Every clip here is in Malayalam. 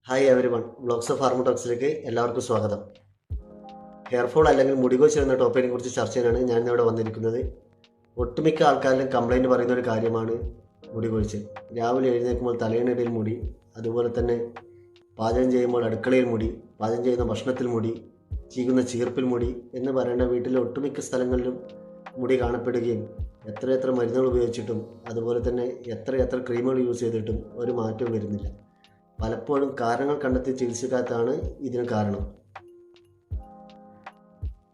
Hi everyone, blogs of pharma ടോക്സിലേക്ക് എല്ലാവർക്കും സ്വാഗതം. ഹെയർ ഫോൾ അല്ലെങ്കിൽ മുടികൊഴിച്ചിൽ എന്ന ടോപ്പിക്കിനെ കുറിച്ച് ചർച്ച ചെയ്യാനാണ് ഞാൻ ഇവിടെ വന്നിരിക്കുന്നത്. ഒട്ടുമിക്ക ആൾക്കാരിലും കംപ്ലൈൻറ്റ് പറയുന്ന ഒരു കാര്യമാണ് മുടികൊഴിച്ചിൽ. രാവിലെ എഴുന്നേൽക്കുമ്പോൾ തലയിണിടയിൽ മുടി, അതുപോലെ തന്നെ പാചകം ചെയ്യുമ്പോൾ അടുക്കളയിൽ മുടി, പാചകം ചെയ്യുന്ന ഭക്ഷണത്തിൽ മുടി, ചീകുന്ന ചീർപ്പിൽ മുടി എന്ന് പറയേണ്ട വീട്ടിലെ ഒട്ടുമിക്ക സ്ഥലങ്ങളിലും മുടി കാണപ്പെടുകയും എത്രയെത്ര മരുന്നുകൾ ഉപയോഗിച്ചിട്ടും അതുപോലെ തന്നെ എത്രയെത്ര ക്രീമുകൾ യൂസ് ചെയ്തിട്ടും ഒരു മാറ്റവും വരുന്നില്ല. പലപ്പോഴും കാരണങ്ങൾ കണ്ടെത്തി ചികിത്സിക്കാത്തതാണ് ഇതിന് കാരണം.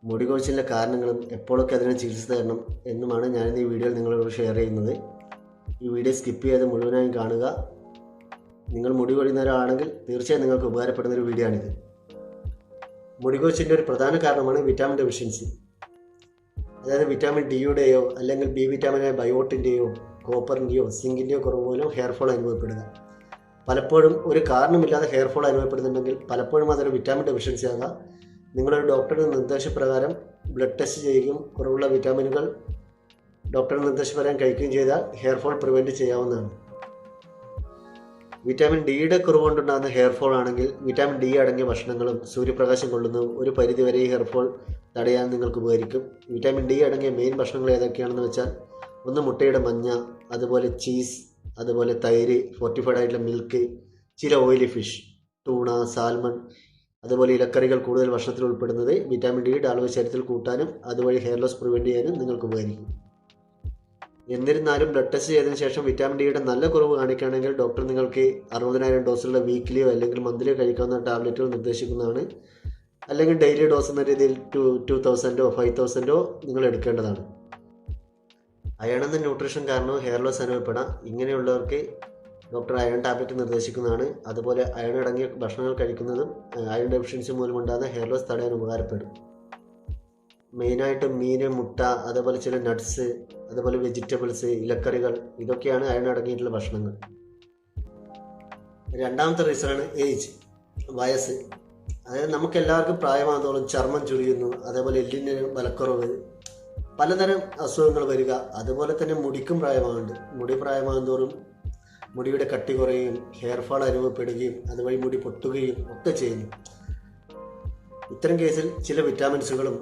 മുടികൊഴിച്ചിലിൻ്റെ കാരണങ്ങളും എപ്പോഴൊക്കെ അതിനെ ചികിത്സ തരണം എന്നുമാണ് ഞാനിന്ന് ഈ വീഡിയോയിൽ നിങ്ങളോട് ഷെയർ ചെയ്യുന്നത്. ഈ വീഡിയോ സ്കിപ്പ് ചെയ്ത് മുഴുവനായും കാണുക. നിങ്ങൾ മുടി കൊഴിയുന്നവരാണെങ്കിൽ തീർച്ചയായും നിങ്ങൾക്ക് ഉപകാരപ്പെടുന്നൊരു വീഡിയോ ആണിത്. മുടികൊഴിച്ചിലിൻ്റെ ഒരു പ്രധാന കാരണമാണ് വിറ്റാമിൻ ഡെഫിഷ്യൻസി. അതായത് വിറ്റാമിൻ ഡിയുടെയോ അല്ലെങ്കിൽ ബി വിറ്റാമിനായ ബയോട്ടിൻ്റെയോ കോപ്പറിൻ്റെയോ സിങ്കിൻ്റെയോ കുറവ് മൂലം ഹെയർ ഫോൾ അനുഭവപ്പെടുക. പലപ്പോഴും ഒരു കാരണമില്ലാതെ ഹെയർ ഫോൾ അനുഭവപ്പെടുന്നുണ്ടെങ്കിൽ പലപ്പോഴും അതൊരു വിറ്റാമിൻ ഡെഫിഷ്യൻസി ആകാം. നിങ്ങളൊരു ഡോക്ടറുടെ നിർദ്ദേശപ്രകാരം ബ്ലഡ് ടെസ്റ്റ് ചെയ്യുകയും കുറവുള്ള വിറ്റാമിനുകൾ ഡോക്ടറുടെ നിർദ്ദേശപ്രകാരം കഴിക്കുകയും ചെയ്താൽ ഹെയർ ഫോൾ പ്രിവെൻറ്റ് ചെയ്യാവുന്നതാണ്. വിറ്റാമിൻ ഡിയുടെ കുറവുകൊണ്ടുണ്ടാകുന്ന ഹെയർ ഫോൾ ആണെങ്കിൽ വിറ്റാമിൻ ഡി അടങ്ങിയ ഭക്ഷണങ്ങളും സൂര്യപ്രകാശം കൊള്ളുന്നതും ഒരു പരിധിവരെ ഈ ഹെയർ ഫോൾ തടയാൻ നിങ്ങൾക്ക് ഉപകരിക്കും. വിറ്റാമിൻ ഡി അടങ്ങിയ മെയിൻ ഭക്ഷണങ്ങൾ ഏതൊക്കെയാണെന്ന് വെച്ചാൽ, ഒന്ന് മുട്ടയുടെ മഞ്ഞ, അതുപോലെ ചീസ്, അതുപോലെ തൈര്, ഫോർട്ടിഫൈഡ് ആയിട്ടുള്ള മിൽക്ക്, ചില ഓയിലി ഫിഷ്, ടൂണ, സാൽമൺ, അതുപോലെ ഇലക്കറികൾ കൂടുതൽ ഭക്ഷണത്തിൽ ഉൾപ്പെടുന്നത് വിറ്റാമിൻ ഡിയുടെ അളവ് ശരീരത്തിൽ കൂട്ടാനും അതുവഴി ഹെയർ ലോസ് പ്രിവെൻറ്റ് ചെയ്യാനും നിങ്ങൾക്ക് ഉപകരിക്കും. എന്നിരുന്നാലും ബ്ലഡ് ടെസ്റ്റ് ചെയ്തതിനു ശേഷം വിറ്റാമിൻ ഡിയുടെ നല്ല കുറവ് കാണിക്കുകയാണെങ്കിൽ ഡോക്ടർ നിങ്ങൾക്ക് 60,000 ഡോസുള്ള വീക്കിലിയോ അല്ലെങ്കിൽ മന്ത്ലിയോ കഴിക്കാവുന്ന ടാബ്ലറ്റുകൾ നിർദ്ദേശിക്കുന്നതാണ്. അല്ലെങ്കിൽ ഡെയിലി ഡോസ് എന്ന രീതിയിൽ 2,000 5,000 നിങ്ങൾ എടുക്കേണ്ടതാണ്. അയൺ എന്ന ന്യൂട്രീഷൻ കാരണം ഹെയർ ലോസ് അനുഭവപ്പെടാം. ഇങ്ങനെയുള്ളവർക്ക് ഡോക്ടർ അയൺ ടാബ്ലറ്റ് നിർദ്ദേശിക്കുന്നതാണ്. അതുപോലെ അയൺ അടങ്ങിയ ഭക്ഷണങ്ങൾ കഴിക്കുന്നതും അയൺ ഡെഫിഷ്യൻസി മൂലമുണ്ടാകുന്ന ഹെയർ ലോസ് തടയാൻ ഉപകാരപ്പെടും. മെയിനായിട്ട് മീൻ, മുട്ട, അതുപോലെ ചില നട്ട്സ്, അതുപോലെ വെജിറ്റബിൾസ്, ഇലക്കറികൾ, ഇതൊക്കെയാണ് അയൺ അടങ്ങിയിട്ടുള്ള ഭക്ഷണങ്ങൾ. രണ്ടാമത്തെ റീസണാണ് ഏജ്, വയസ്സ്. അതായത് നമുക്ക് എല്ലാവർക്കും പ്രായമാകുന്നതോളം ചർമ്മം ചുളിയുന്നു, അതേപോലെ എല്ലിന് ബലക്കുറവ്, പലതരം അസുഖങ്ങൾ വരിക. അതുപോലെ തന്നെ മുടിക്കും പ്രായമാകുന്നുണ്ട്. മുടി പ്രായമാകുന്നതോറും മുടിയുടെ കട്ടി കുറയുകയും ഹെയർ ഫാൾ അനുഭവപ്പെടുകയും അതുവഴി മുടി പൊട്ടുകയും ഒക്കെ ചെയ്യുന്നു. ഇത്തരം കേസിൽ ചില വിറ്റാമിൻസുകളും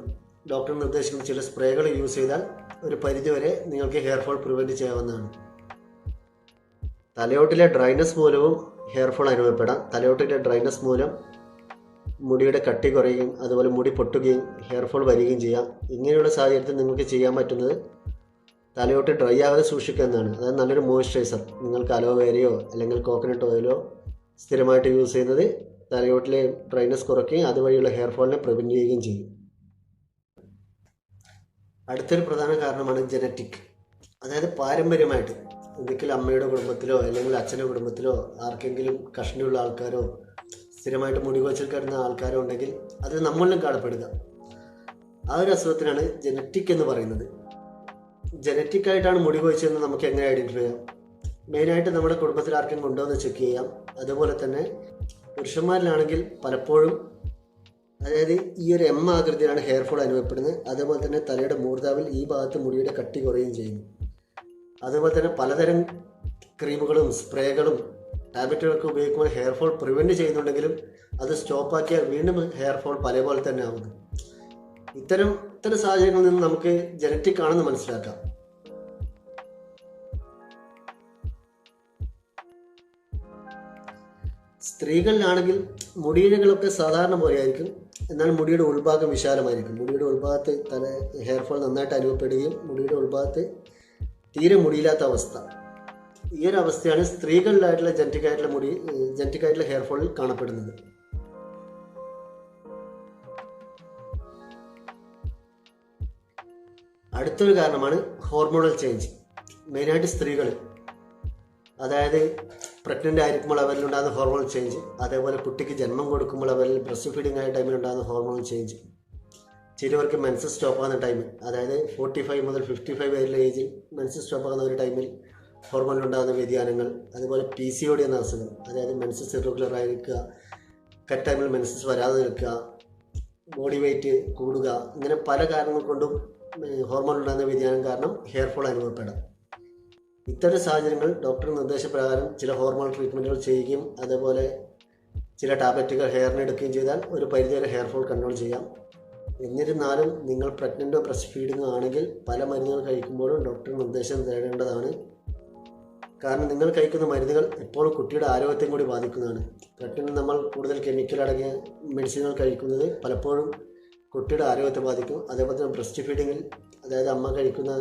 ഡോക്ടർ നിർദ്ദേശിക്കുന്ന ചില സ്പ്രേകൾ യൂസ് ചെയ്താൽ ഒരു പരിധിവരെ നിങ്ങൾക്ക് ഹെയർ ഫോൾ പ്രിവെൻറ്റ് ചെയ്യാവുന്നതാണ്. തലയോട്ടിലെ ഡ്രൈനസ് മൂലവും ഹെയർ ഫോൾ അനുഭവപ്പെടാം. തലയോട്ടിലെ ഡ്രൈനസ് മൂലം മുടിയുടെ കട്ടി കുറയുകയും അതുപോലെ മുടി പൊട്ടുകയും ഹെയർ ഫോൾ വരികയും ചെയ്യാം. ഇങ്ങനെയുള്ള സാഹചര്യത്തിൽ നിങ്ങൾക്ക് ചെയ്യാൻ പറ്റുന്നത് തലയോട്ട് ഡ്രൈ ആകാതെ സൂക്ഷിക്കുക എന്നതാണ്. അതായത് നല്ലൊരു മോയ്സ്ചറൈസർ, നിങ്ങൾക്ക് അലോവേരയോ അല്ലെങ്കിൽ കോക്കനട്ട് ഓയിലോ സ്ഥിരമായിട്ട് യൂസ് ചെയ്യുന്നത് തലയോട്ടിലെ ഡ്രൈനസ് കുറയ്ക്കുകയും അതുവഴിയുള്ള ഹെയർ ഫോളിനെ പ്രിവെൻറ്റ് ചെയ്യുകയും ചെയ്യും. അടുത്തൊരു പ്രധാന കാരണമാണ് ജനറ്റിക്. അതായത് പാരമ്പര്യമായിട്ട് ഒരിക്കലും അമ്മയുടെ കുടുംബത്തിലോ അല്ലെങ്കിൽ അച്ഛൻ്റെ കുടുംബത്തിലോ ആർക്കെങ്കിലും കഷ്ണിയുള്ള ആൾക്കാരോ സ്ഥിരമായിട്ട് മുടികൊഴിച്ചിൽ കിടന്ന ആൾക്കാരോ ഉണ്ടെങ്കിൽ അത് നമ്മളിലും കാണപ്പെടുക. ആ ഒരു അസുഖത്തിനാണ് ജനറ്റിക് എന്ന് പറയുന്നത്. ജനറ്റിക് ആയിട്ടാണ് മുടികൊഴിച്ചതെന്ന് നമുക്ക് എങ്ങനെ ഐഡൻറ്റിഫൈ ചെയ്യാം? മെയിനായിട്ട് നമ്മുടെ കുടുംബത്തിൽ ആർക്കെങ്കിലും ഉണ്ടോ എന്ന് ചെക്ക് ചെയ്യാം. അതുപോലെ തന്നെ പുരുഷന്മാരിലാണെങ്കിൽ പലപ്പോഴും അതായത് ഈ ഒരു എം ആകൃതിയിലാണ് ഹെയർ ഫോൾ അനുഭവപ്പെടുന്നത്. അതുപോലെ തന്നെ തലയുടെ മൂർധാവിൽ ഈ ഭാഗത്ത് മുടിയുടെ കട്ടി കുറയുകയും ചെയ്യുന്നു. അതുപോലെ തന്നെ പലതരം ക്രീമുകളും സ്പ്രേകളും ടാബ്ലറ്റുകളൊക്കെ ഉപയോഗിക്കുമ്പോൾ ഹെയർ ഫോൾ പ്രിവെൻറ്റ് ചെയ്യുന്നുണ്ടെങ്കിലും അത് സ്റ്റോപ്പാക്കിയാൽ വീണ്ടും ഹെയർ ഫോൾ പലപോലെ തന്നെ ആവുന്നു. ഇത്തരം സാഹചര്യങ്ങളിൽ നിന്ന് നമുക്ക് ജനറ്റിക് ആണെന്ന് മനസ്സിലാക്കാം. സ്ത്രീകളിലാണെങ്കിൽ മുടിയിഴകളൊക്കെ സാധാരണ പോലെയായിരിക്കും, എന്നാൽ മുടിയുടെ ഉൾഭാഗം വിശാലമായിരിക്കും. മുടിയുടെ ഉൾഭാഗത്ത് ഹെയർ ഫോൾ നന്നായിട്ട് അനുഭവപ്പെടുകയും മുടിയുടെ ഉൾഭാഗത്ത് തീരെ മുടിയില്ലാത്ത അവസ്ഥ. ഈ ഒരു അവസ്ഥയാണ് സ്ത്രീകളിലായിട്ടുള്ള ജനറ്റിക് ആയിട്ടുള്ള ഹെയർ ഫോളിൽ കാണപ്പെടുന്നത്. അടുത്തൊരു കാരണമാണ് ഹോർമോണൽ ചേഞ്ച്. മെയിനായിട്ട് സ്ത്രീകൾ, അതായത് പ്രഗ്നൻ്റ് ആയിരിക്കുമ്പോൾ അവരിലുണ്ടാകുന്ന ഹോർമോണൽ ചേഞ്ച്, അതേപോലെ കുട്ടിക്ക് ജന്മം കൊടുക്കുമ്പോൾ അവരിൽ ബ്രസ്റ്റ് ഫീഡിങ് ആയ ടൈമിലുണ്ടാകുന്ന ഹോർമോണൽ ചേഞ്ച്, ചിലവർക്ക് മെൻസസ് സ്റ്റോപ്പ് ആകുന്ന ടൈമിൽ, അതായത് 45 മുതൽ 55 വരെയുള്ള ഏജിൽ മെൻസസ് സ്റ്റോപ്പ് ആകുന്ന ഒരു ടൈമിൽ ഹോർമോണിലുണ്ടാകുന്ന വ്യതിയാനങ്ങൾ, അതുപോലെ PCOD എന്ന അസുഖം, അതായത് മെൻസസ് ഇറഗുലർ ആയിരിക്കുക, കറക്റ്റ് ടൈമിൽ മെൻസസ് വരാതെ നിൽക്കുക, ബോഡി വെയ്റ്റ് കൂടുക, ഇങ്ങനെ പല കാരണങ്ങൾ കൊണ്ടും ഹോർമോണിലുണ്ടാകുന്ന വ്യതിയാനം കാരണം ഹെയർ ഫോൾ അനുഭവപ്പെടാം. ഇത്തരം സാഹചര്യങ്ങൾ ഡോക്ടർ നിർദ്ദേശപ്രകാരം ചില ഹോർമോൺ ട്രീറ്റ്മെൻറ്റുകൾ ചെയ്യുകയും അതുപോലെ ചില ടാബ്ലറ്റുകൾ ഹെയറിന് എടുക്കുകയും ചെയ്താൽ ഒരു പരിധിവരെ ഹെയർ ഫോൾ കൺട്രോൾ ചെയ്യാം. എന്നിരുന്നാലും നിങ്ങൾ പ്രഗ്നൻ്റോ ബ്രസ്റ്റ് ഫീഡിങ്ങോ ആണെങ്കിൽ പല മരുന്നുകൾ കഴിക്കുമ്പോഴും ഡോക്ടർ നിർദ്ദേശം തേടേണ്ടതാണ്. കാരണം നിങ്ങൾ കഴിക്കുന്ന മരുന്നുകൾ എപ്പോഴും കുട്ടിയുടെ ആരോഗ്യത്തെയും കൂടി ബാധിക്കുന്നതാണ്. പ്രഗ്നൻ്റ് നമ്മൾ കൂടുതൽ കെമിക്കൽ അടങ്ങിയ മെഡിസിനുകൾ കഴിക്കുന്നത് പലപ്പോഴും കുട്ടിയുടെ ആരോഗ്യത്തെ ബാധിക്കും. അതേപോലെ തന്നെ ബ്രസ്റ്റ് ഫീഡിങ്ങിൽ, അതായത് അമ്മ കഴിക്കുന്ന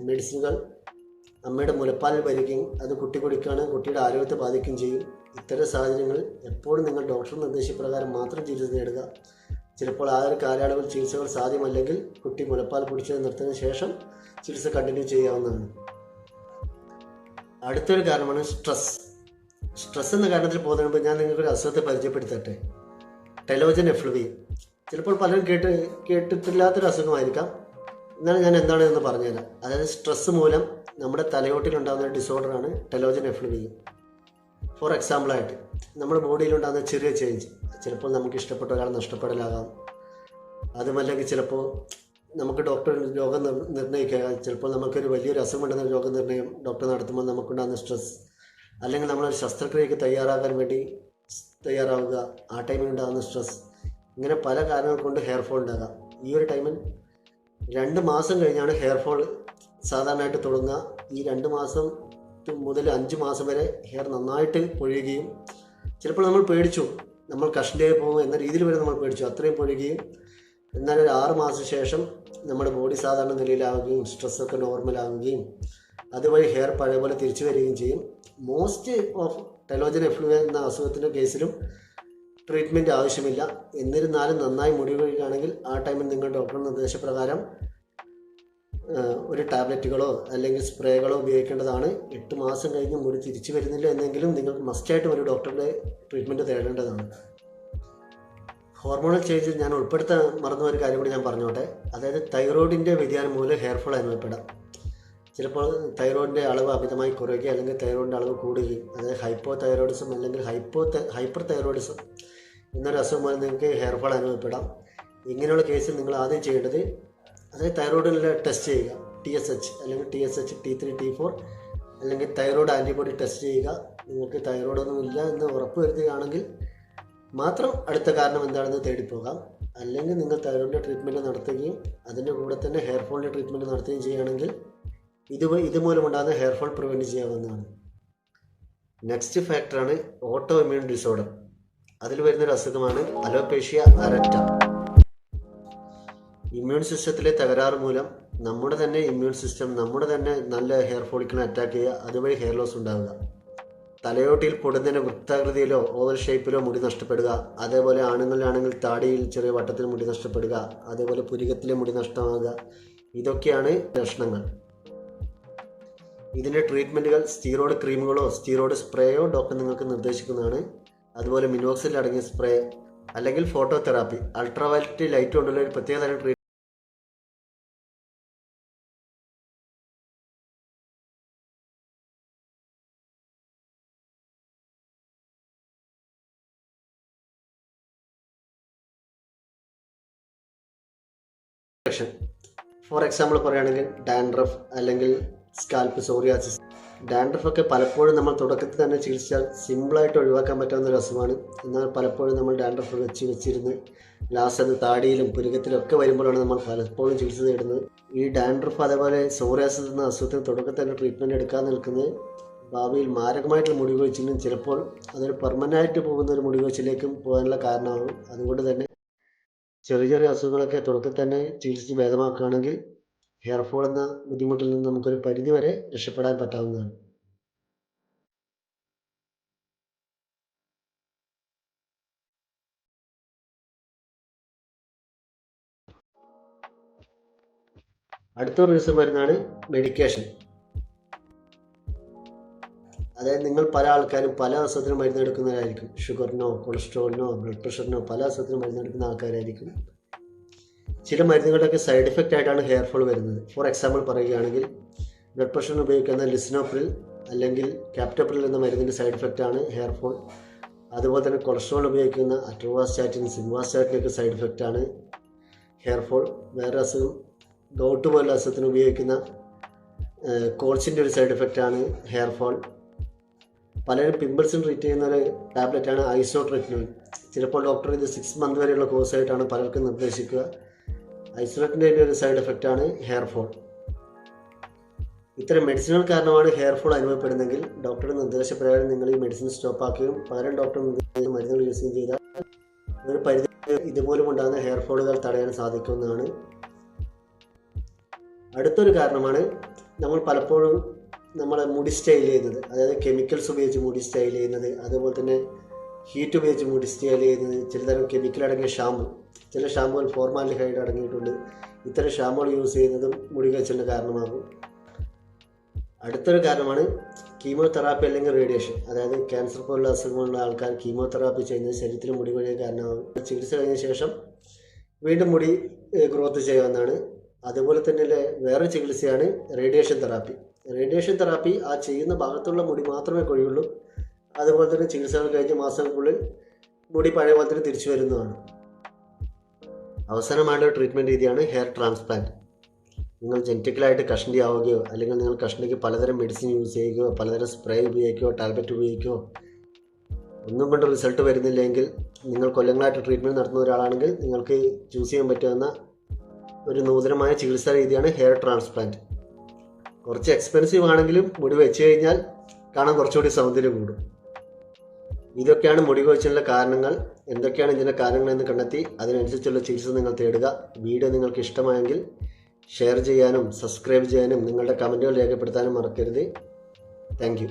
മെഡിസിനുകൾ അമ്മയുടെ മുലപ്പാലിൽ വരികയും അത് കുട്ടി കുടിക്കുകയാണെങ്കിൽ കുട്ടിയുടെ ആരോഗ്യത്തെ ബാധിക്കുകയും ചെയ്യും. ഇത്തരം സാഹചര്യങ്ങളിൽ എപ്പോഴും നിങ്ങൾ ഡോക്ടർ നിർദ്ദേശപ്രകാരം മാത്രം ചികിത്സ നേടുക. ചിലപ്പോൾ ആ ഒരു കാലയളവിൽ ചികിത്സകൾ സാധ്യമല്ലെങ്കിൽ കുട്ടി മുലപ്പാൽ കുടിച്ചത് നിർത്തിയതിനു ശേഷം ചികിത്സ കണ്ടിന്യൂ ചെയ്യാവുന്നതാണ്. അടുത്തൊരു കാരണമാണ് സ്ട്രെസ്. സ്ട്രെസ് എന്ന കാരണത്തിൽ പോകുന്നതിന് മുമ്പ് ഞാൻ നിങ്ങൾക്കൊരു അസുഖത്തെ പരിചയപ്പെടുത്തട്ടെ. ടെലോജൻ എഫ്ലുവിയ. ചിലപ്പോൾ പലരും കേട്ടിട്ടില്ലാത്തൊരു അസുഖമായിരിക്കാം. എന്നാൽ ഞാൻ എന്താണെന്ന് പറഞ്ഞുതരാം. അതായത് സ്ട്രെസ് മൂലം നമ്മുടെ തലയോട്ടിലുണ്ടാകുന്ന ഒരു ഡിസോർഡറാണ് ടെലോജൻ എഫ്ലുവിയ. ഫോർ എക്സാമ്പിളായിട്ട് നമ്മുടെ ബോഡിയിലുണ്ടാകുന്ന ചെറിയ ചേഞ്ച്, ചിലപ്പോൾ നമുക്ക് ഇഷ്ടപ്പെട്ട ഒരാൾ നഷ്ടപ്പെടലാകാം. അതുമല്ലെങ്കിൽ ചിലപ്പോൾ നമുക്ക് ഡോക്ടർ രോഗം നിർണ്ണയിക്കുക, ചിലപ്പോൾ നമുക്കൊരു വലിയൊരു അസുഖമുണ്ടെന്ന രോഗനിർണ്ണയം ഡോക്ടർ നടത്തുമ്പോൾ നമുക്കുണ്ടാകുന്ന സ്ട്രെസ്, അല്ലെങ്കിൽ നമ്മളൊരു ശസ്ത്രക്രിയക്ക് തയ്യാറാകാൻ വേണ്ടി തയ്യാറാവുക, ആ ടൈമിൽ ഉണ്ടാകുന്ന സ്ട്രെസ്. ഇങ്ങനെ പല കാരണങ്ങൾ കൊണ്ട് ഹെയർ ഫോൾ ഉണ്ടാകാം. ഈ ഒരു ടൈമിൽ 2 മാസം കഴിഞ്ഞാണ് ഹെയർ ഫോൾ സാധാരണയായിട്ട് തുടങ്ങുക. ഈ 2 മാസം മുതൽ 5 മാസം വരെ ഹെയർ നന്നായിട്ട് പൊഴിയുകയും, ചിലപ്പോൾ നമ്മൾ പേടിച്ചു, നമ്മൾ കഷ്ടിയായി പോകും എന്ന രീതിയിൽ വരെ നമ്മൾ പേടിച്ചു, അത്രയും പൊഴിയുകയും, എന്നാൽ ഒരു 6 മാസം ശേഷം നമ്മുടെ ബോഡി സാധാരണ നിലയിലാവുകയും സ്ട്രെസ്സൊക്കെ നോർമലാവുകയും അതുവഴി ഹെയർ പഴയ പോലെ തിരിച്ചു വരികയും ചെയ്യും. മോസ്റ്റ് ഓഫ് ടെലോജൻ എഫ്ലുവിയ എന്ന അസുഖത്തിൻ്റെ കേസിലും ട്രീറ്റ്മെൻറ്റ് ആവശ്യമില്ല. എന്നിരുന്നാലും നന്നായി മുടി കൊഴിയുകയാണെങ്കിൽ ആ ടൈമിൽ നിങ്ങൾ ഡോക്ടറുടെ നിർദ്ദേശപ്രകാരം ഒരു ടാബ്ലറ്റുകളോ അല്ലെങ്കിൽ സ്പ്രേകളോ ഉപയോഗിക്കേണ്ടതാണ്. 8 മാസം കഴിഞ്ഞ് മുടി തിരിച്ചു വരുന്നില്ല എന്നെങ്കിലും നിങ്ങൾക്ക് മസ്റ്റായിട്ടും ഒരു ഡോക്ടറുടെ ട്രീറ്റ്മെൻറ്റ് തേടേണ്ടതാണ്. ഹോർമോണൽ ചേഞ്ച് ഞാൻ ഉൾപ്പെടുത്താൻ മറന്ന ഒരു കാര്യം കൂടി ഞാൻ പറഞ്ഞോട്ടെ. അതായത് തൈറോയിഡിൻ്റെ വ്യതിയാനം മൂലം ഹെയർ ഫോൾ അനുഭവപ്പെടാം. ചിലപ്പോൾ തൈറോയിഡിൻ്റെ അളവ് അമിതമായി കുറയുകയും അല്ലെങ്കിൽ തൈറോയിഡിൻ്റെ അളവ് കൂടുകയും, അതായത് ഹൈപ്പോ തൈറോയിഡിസം അല്ലെങ്കിൽ ഹൈപ്പർ തൈറോയിഡിസം എന്നൊരു അസുഖം മൂലം നിങ്ങൾക്ക് ഹെയർ ഫോൾ അനുഭവപ്പെടാം. ഇങ്ങനെയുള്ള കേസിൽ നിങ്ങൾ ആദ്യം ചെയ്യേണ്ടത്, അതായത് തൈറോയിഡിലെ ടെസ്റ്റ് ചെയ്യുക. TSH അല്ലെങ്കിൽ TSH, T3, T4 അല്ലെങ്കിൽ തൈറോയിഡ് ആൻറ്റിബോഡി ടെസ്റ്റ് ചെയ്യുക. നിങ്ങൾക്ക് തൈറോയിഡൊന്നും ഇല്ല എന്ന് ഉറപ്പ് വരുത്തുകയാണെങ്കിൽ മാത്രം അടുത്ത കാരണം എന്താണെന്ന് തേടിപ്പോകാം. അല്ലെങ്കിൽ നിങ്ങൾ തൈറോയിഡിൻ്റെ ട്രീറ്റ്മെൻറ്റ് നടത്തുകയും അതിൻ്റെ കൂടെ തന്നെ ഹെയർ ഫോളിൻ്റെ ട്രീറ്റ്മെൻറ്റ് നടത്തുകയും ചെയ്യുകയാണെങ്കിൽ ഇതുമൂലമുണ്ടാകുന്ന ഹെയർ ഫോൾ പ്രിവെൻറ്റ് ചെയ്യാവുന്നതാണ്. നെക്സ്റ്റ് ഫാക്ടറാണ് ഓട്ടോ ഇമ്മ്യൂൺ ഡിസോർഡർ. അതിൽ വരുന്നൊരു അസുഖമാണ് അലോപേഷ്യ അരറ്റ. ഇമ്മ്യൂൺ സിസ്റ്റത്തിലെ തകരാറ് മൂലം നമ്മുടെ തന്നെ ഇമ്മ്യൂൺ സിസ്റ്റം നമ്മുടെ തന്നെ നല്ല ഹെയർ ഫോളിക്കിനെ അറ്റാക്ക് ചെയ്യുക, അതുവഴി ഹെയർ ലോസ് ഉണ്ടാവുക. തലയോട്ടിയിൽ പൊടുന്നതിന് വൃത്താകൃതിയിലോ ഓവൽ ഷേപ്പിലോ മുടി നഷ്ടപ്പെടുക, അതേപോലെ ആണുങ്ങളിലാണെങ്കിൽ താടിയിൽ ചെറിയ വട്ടത്തിൽ മുടി നഷ്ടപ്പെടുക, അതേപോലെ പുരികത്തിലെ മുടി നഷ്ടമാകുക. ഇതൊക്കെയാണ് ലക്ഷണങ്ങൾ. ഇതിൻ്റെ ട്രീറ്റ്മെൻറ്റുകൾ സ്റ്റീറോയിഡ് ക്രീമുകളോ സ്റ്റീറോയിഡ് സ്പ്രേയോ ഡോക്ടർ നിങ്ങൾക്ക് നിർദ്ദേശിക്കുന്നതാണ്. അതുപോലെ മിനോക്സിൽ അടങ്ങിയ സ്പ്രേ അല്ലെങ്കിൽ ഫോട്ടോ തെറാപ്പി, അൾട്രാവയലറ്റ് ലൈറ്റ് കൊണ്ടുള്ള ഒരു പ്രത്യേകതരം ട്രീറ്റ്മെൻറ്റ് ഫോർ എക്സാമ്പിൾ പറയുകയാണെങ്കിൽ ഡാൻഡ്രഫ് അല്ലെങ്കിൽ സ്കാൽപ്പ് സോറിയാസിസ്. ഡാൻഡ്രഫൊക്കെ പലപ്പോഴും നമ്മൾ തുടക്കത്തിൽ തന്നെ ചികിത്സിച്ചാൽ സിമ്പിളായിട്ട് ഒഴിവാക്കാൻ പറ്റാവുന്ന ഒരു അസുഖമാണ്. എന്നാൽ പലപ്പോഴും നമ്മൾ ഡാൻഡ്രഫ് വെച്ചിരുന്ന് ലാസ്റ്റ് അത് താടിയിലും പുരുകത്തിലും ഒക്കെ വരുമ്പോഴാണ് നമ്മൾ പലപ്പോഴും ചികിത്സ തേടുന്നത്. ഈ ഡാൻഡ്രഫ് അതേപോലെ സോറിയാസിസ് എന്ന അസുഖത്തിന് തുടക്കത്തിൽ തന്നെ ട്രീറ്റ്മെൻറ്റ് എടുക്കാൻ നിൽക്കുന്നത് ഭാവിയിൽ മാരകമായിട്ടുള്ള മുടി കൊഴിച്ചിലും ചിലപ്പോൾ അതൊരു പെർമനൻ്റായിട്ട് പോകുന്ന ഒരു മുടി കൊഴിച്ചിലേക്കും പോകാനുള്ള കാരണമാകും. അതുകൊണ്ട് തന്നെ ചെറിയ ചെറിയ അസുഖങ്ങളൊക്കെ തുടക്കത്തിൽ തന്നെ ചികിത്സിച്ച് ഭേദമാക്കുകയാണെങ്കിൽ ഹെയർ ഫോൾ എന്ന ബുദ്ധിമുട്ടിൽ നിന്ന് നമുക്കൊരു പരിധി വരെ രക്ഷപ്പെടാൻ പറ്റാവുന്നതാണ്. അടുത്ത റീസൺ വരുന്നതാണ് മെഡിക്കേഷൻ. അതായത് നിങ്ങൾ പല ആൾക്കാരും പല അസുഖത്തിനും മരുന്നെടുക്കുന്നവരായിരിക്കും. ഷുഗറിനോ കൊളസ്ട്രോളിനോ ബ്ലഡ് പ്രഷറിനോ പല അസുഖത്തിനും മരുന്നെടുക്കുന്ന ആൾക്കാരായിരിക്കും. ചില മരുന്നുകളുടെയൊക്കെ സൈഡ് എഫക്റ്റ് ആയിട്ടാണ് ഹെയർ ഫോൾ വരുന്നത്. ഫോർ എക്സാമ്പിൾ പറയുകയാണെങ്കിൽ ബ്ലഡ് പ്രഷറിന് ഉപയോഗിക്കുന്ന ലിസിനോപ്രിൽ അല്ലെങ്കിൽ ക്യാപ്റ്റോപ്രിൽ എന്ന മരുന്നിൻ്റെ സൈഡ് എഫക്റ്റാണ് ഹെയർ ഫോൾ. അതുപോലെ തന്നെ കൊളസ്ട്രോൾ ഉപയോഗിക്കുന്ന അട്രോവാസ്റ്റാറ്റിൻ, സിൻവാസ്റ്റാറ്റിനൊക്കെ സൈഡ് എഫക്റ്റാണ് ഹെയർ ഫോൾ. വേറെ അസുഖം ഗൗട്ട് പോലുള്ള അസുഖത്തിന് ഉപയോഗിക്കുന്ന കോൾസിൻ്റെ ഒരു സൈഡ് എഫക്റ്റാണ് ഹെയർ ഫോൾ. പലരും പിമ്പിൾസും ട്രീറ്റ് ചെയ്യുന്ന ഒരു ടാബ്ലറ്റാണ് ഐസോട്രെറ്റിനോൾ. ചിലപ്പോൾ ഡോക്ടർ ഇത് 6 മന്ത് വരെയുള്ള കോഴ്സായിട്ടാണ് പലർക്കും നിർദ്ദേശിക്കുക. ഐസോട്രെറ്റിൻ്റെ ഒരു സൈഡ് എഫക്റ്റാണ് ഹെയർ ഫോൾ. ഇത്തരം മെഡിസിനുകൾ കാരണമാണ് ഹെയർ ഫോൾ അനുഭവപ്പെടുന്നെങ്കിൽ ഡോക്ടറുടെ നിർദ്ദേശപ്രകാരം നിങ്ങൾ ഈ മെഡിസിൻ സ്റ്റോപ്പാക്കുകയും പകരം ഡോക്ടർ നിർദ്ദേശിച്ച മരുന്നുകൾ യൂസ് ചെയ്താൽ ഒരു പരിധി ഇതുമൂലം ഉണ്ടാകുന്ന ഹെയർ ഫോളുകൾ തടയാൻ സാധിക്കുന്നതാണ്. അടുത്തൊരു കാരണമാണ് നമ്മൾ പലപ്പോഴും നമ്മളെ മുടി സ്റ്റൈൽ ചെയ്യുന്നത്, അതായത് കെമിക്കൽസ് ഉപയോഗിച്ച് മുടി സ്റ്റൈൽ ചെയ്യുന്നത്, അതുപോലെ തന്നെ ഹീറ്റ് ഉപയോഗിച്ച് മുടി സ്റ്റൈൽ ചെയ്യുന്നത്, ചിലതരം കെമിക്കൽ അടങ്ങിയ ഷാമ്പു, ചില ഷാമ്പുകൾ ഫോർമാലിഡിഹൈഡ് അടങ്ങിയിട്ടുണ്ട്. ഇത്തരം ഷാമ്പുകൾ യൂസ് ചെയ്യുന്നതും മുടി കൊഴിച്ചിലിന് കാരണമാകും. അടുത്തൊരു കാരണമാണ് കീമോതെറാപ്പി അല്ലെങ്കിൽ റേഡിയേഷൻ. അതായത് ക്യാൻസർ പോലുള്ള അസുഖങ്ങളുള്ള ആൾക്കാർ കീമോതെറാപ്പി ചെയ്യുന്നത് ശരീരത്തിൽ മുടി കൊഴിയാൻ കാരണമാകും. ചികിത്സ കഴിഞ്ഞ ശേഷം വീണ്ടും മുടി ഗ്രോത്ത് ചെയ്യാവുന്നതാണ്. അതുപോലെ തന്നെ വേറെ ചികിത്സയാണ് റേഡിയേഷൻ തെറാപ്പി. റേഡിയേഷൻ തെറാപ്പി ആ ചെയ്യുന്ന ഭാഗത്തുള്ള മുടി മാത്രമേ കൊഴിയുള്ളൂ. അതുപോലെ തന്നെ ചികിത്സകൾ കഴിഞ്ഞ മാസങ്ങൾക്കുള്ളിൽ മുടി പഴയ പോലെ തന്നെ തിരിച്ചു വരുന്നതാണ്. അവസാനമായുള്ള ട്രീറ്റ്മെൻറ്റ് രീതിയാണ് ഹെയർ ട്രാൻസ്പ്ലാന്റ്. നിങ്ങൾ ജനറ്റിക്കലായിട്ട് കഷണ്ടി ആവുകയോ അല്ലെങ്കിൽ നിങ്ങൾ കഷണ്ടിക്ക് പലതരം മെഡിസിൻ യൂസ് ചെയ്യുകയോ പലതരം സ്പ്രേ ഉപയോഗിക്കുകയോ ടാബ്ലറ്റ് ഉപയോഗിക്കുകയോ ഒന്നും കൊണ്ട് റിസൾട്ട് വരുന്നില്ലെങ്കിൽ നിങ്ങൾ കൊല്ലങ്ങളായിട്ട് ട്രീറ്റ്മെൻറ്റ് നടത്തുന്ന ഒരാളാണെങ്കിൽ നിങ്ങൾക്ക് ചൂസ് ചെയ്യാൻ പറ്റുന്ന ഒരു നൂതനമായ ചികിത്സാ രീതിയാണ് ഹെയർ ട്രാൻസ്പ്ലാന്റ്. കുറച്ച് എക്സ്പെൻസീവ് ആണെങ്കിലും മുടി വെച്ച് കഴിഞ്ഞാൽ കാണാൻ കുറച്ചുകൂടി സൗന്ദര്യം കൂടും. ഇതൊക്കെയാണ് മുടി കൊഴിച്ചിലിൻ്റെ കാരണങ്ങൾ. എന്തൊക്കെയാണ് ഇതിൻ്റെ കാരണങ്ങൾ എന്ന് കണ്ടെത്തി അതിനനുസരിച്ചുള്ള ചികിത്സ നിങ്ങൾ തേടുക. വീഡിയോ നിങ്ങൾക്ക് ഇഷ്ടമായെങ്കിൽ ഷെയർ ചെയ്യാനും സബ്സ്ക്രൈബ് ചെയ്യാനും നിങ്ങളുടെ കമൻറ്റുകൾ രേഖപ്പെടുത്താനും മറക്കരുത്. Thank you.